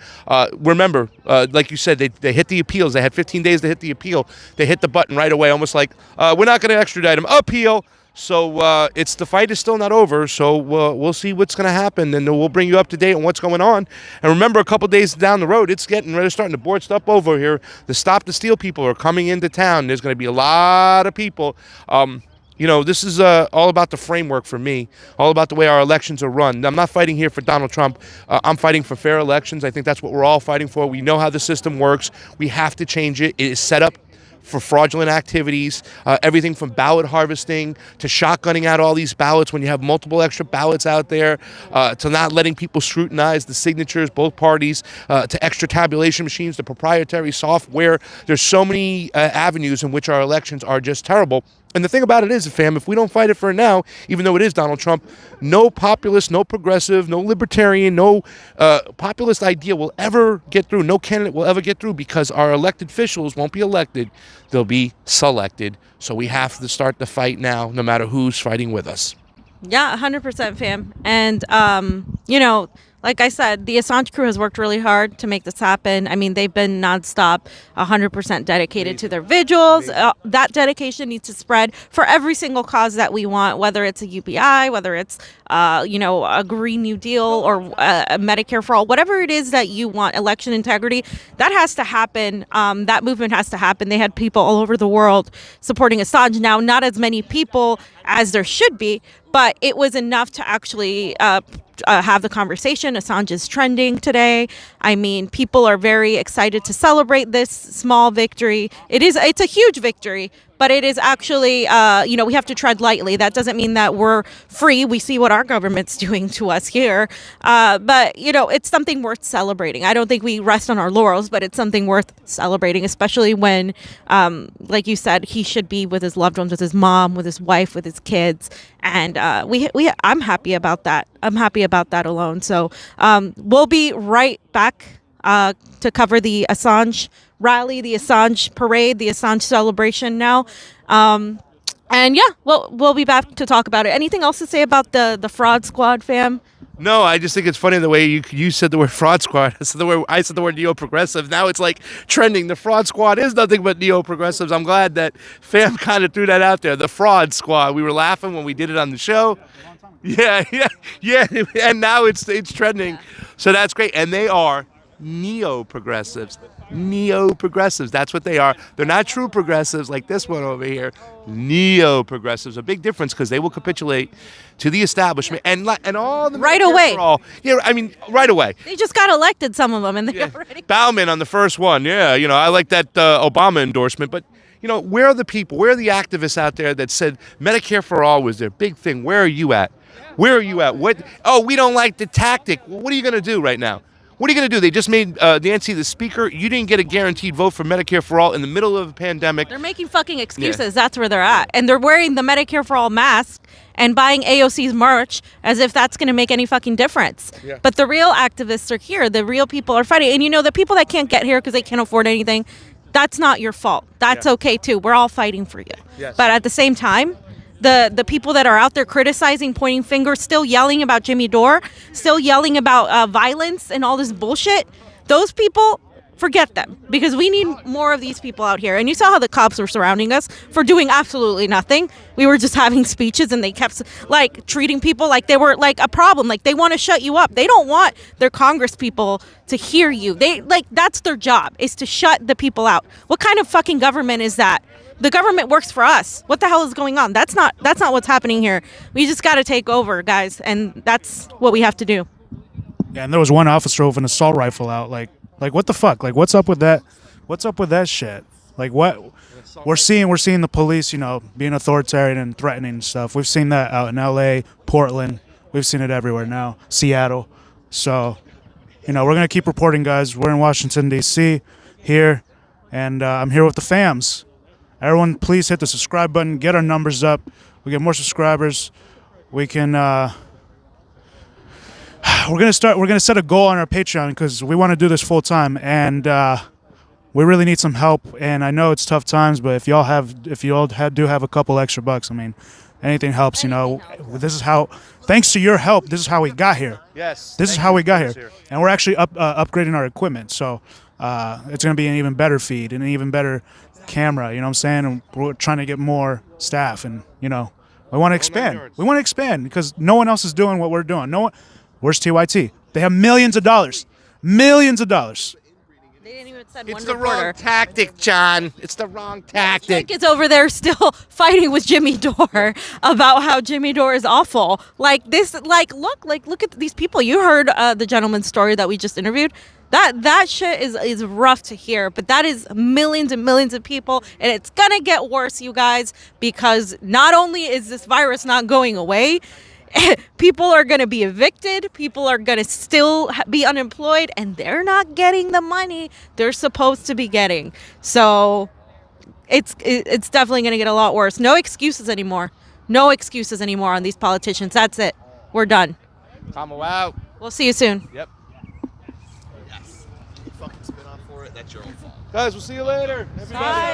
Remember, like you said, they hit the appeals. They had 15 days to hit the appeal. They hit the button right away, almost like, we're not going to extradite him. Appeal. So the fight is still not over, so we'll see what's going to happen, and we'll bring you up to date on what's going on. And remember, a couple days down the road, it's getting ready, starting to board stuff over here. The Stop the Steal people are coming into town. There's going to be a lot of people. You know, this is all about the framework for me, all about the way our elections are run. I'm not fighting here for Donald Trump. I'm fighting for fair elections. I think that's what we're all fighting for. We know how the system works. We have to change it. It is set up for fraudulent activities, everything from ballot harvesting to shotgunning out all these ballots when you have multiple extra ballots out there, to not letting people scrutinize the signatures, both parties, to extra tabulation machines, to proprietary software. There's so many avenues in which our elections are just terrible. And the thing about it is, fam, if we don't fight it for now, even though it is Donald Trump, no populist, no progressive, no libertarian, no populist idea will ever get through. No candidate will ever get through, because our elected officials won't be elected. They'll be selected. So we have to start the fight now, no matter who's fighting with us. Yeah, 100% fam. And, like I said, the Assange crew has worked really hard to make this happen. I mean, they've been nonstop, 100% dedicated to their vigils. That dedication needs to spread for every single cause that we want, whether it's a UBI, whether it's, a Green New Deal or a Medicare for All, whatever it is that you want, election integrity, that has to happen. That movement has to happen. They had people all over the world supporting Assange. Now, not as many people as there should be, but it was enough to actually have the conversation. Assange is trending today. I mean, people are very excited to celebrate this small victory. It's a huge victory, but it is actually, we have to tread lightly. That doesn't mean that we're free. We see what our government's doing to us here. But, it's something worth celebrating. I don't think we rest on our laurels, but it's something worth celebrating, especially when, like you said, he should be with his loved ones, with his mom, with his wife, with his kids. And I'm happy about that. I'm happy about that alone. So we'll be right back to cover the Assange rally, the Assange parade, the Assange celebration now. And yeah, we'll be back to talk about it. Anything else to say about the fraud squad, fam? No, I just think it's funny the way you said the word fraud squad. I said the word neo-progressive. Now it's like trending. The fraud squad is nothing but neo-progressives. I'm glad that fam kind of threw that out there. The fraud squad. We were laughing when we did it on the show. Yeah. And now it's trending. So that's great. And they are neo-progressives. Neo-progressives. That's what they are. They're not true progressives like this one over here. Neo-progressives. A big difference because they will capitulate to the establishment and all the right away. Right away. They just got elected, some of them, and they already. Bauman on the first one. Yeah, I like that Obama endorsement, but. Where are the people? Where are the activists out there that said Medicare for All was their big thing? Where are you at? Where are you at? What? Oh, we don't like the tactic. Well, what are you going to do right now? What are you going to do? They just made Nancy the speaker. You didn't get a guaranteed vote for Medicare for All in the middle of a pandemic. They're making fucking excuses. Yeah. That's where they're at. And they're wearing the Medicare for All mask and buying AOC's merch as if that's going to make any fucking difference. Yeah. But the real activists are here. The real people are fighting. And the people that can't get here because they can't afford anything, that's not your fault. That's okay too. We're all fighting for you. Yes. But at the same time, the people that are out there criticizing, pointing fingers, still yelling about Jimmy Dore, still yelling about violence and all this bullshit, those people, forget them, because we need more of these people out here. And you saw how the cops were surrounding us for doing absolutely nothing. We were just having speeches and they kept treating people like they were like a problem. Like they want to shut you up. They don't want their Congress people to hear you. That's their job, is to shut the people out. What kind of fucking government is that? The government works for us. What the hell is going on? That's not what's happening here. We just got to take over, guys, and that's what we have to do. Yeah, and there was one officer with an assault rifle out. Like what the fuck? Like, what's up with that? What's up with that shit? Like, what? We're seeing the police, being authoritarian and threatening and stuff. We've seen that out in L.A., Portland. We've seen it everywhere now. Seattle. So, we're gonna keep reporting, guys. We're in Washington D.C. here, and I'm here with the fams. Everyone, please hit the subscribe button. Get our numbers up. We get more subscribers. We can. We're gonna set a goal on our Patreon because we want to do this full time, and we really need some help. And I know it's tough times, but if you all do have a couple extra bucks, I mean, anything helps. This is how. Thanks to your help, this is how we got here. Yes. This is how we got here, and we're actually upgrading our equipment. So it's gonna be an even better feed and an even better camera. You know what I'm saying? And we're trying to get more staff, and we want to expand. We want to expand because no one else is doing what we're doing. No one. Where's TYT? They have millions of dollars. Millions of dollars. They didn't even send It's the wrong tactic, John. It's the wrong tactic. Chick is over there still fighting with Jimmy Dore about how Jimmy Dore is awful. Look at these people. You heard the gentleman's story that we just interviewed. That shit is rough to hear, but that is millions and millions of people, and it's gonna get worse, you guys, because not only is this virus not going away, people are going to be evicted. People are going to still be unemployed, and they're not getting the money they're supposed to be getting. So it's definitely going to get a lot worse. No excuses anymore. No excuses anymore on these politicians. That's it. We're done. Convo out. We'll see you soon. Yep. Yes. You fucking spin off for it. That's your own fault. Guys, we'll see you later. Everybody. Bye.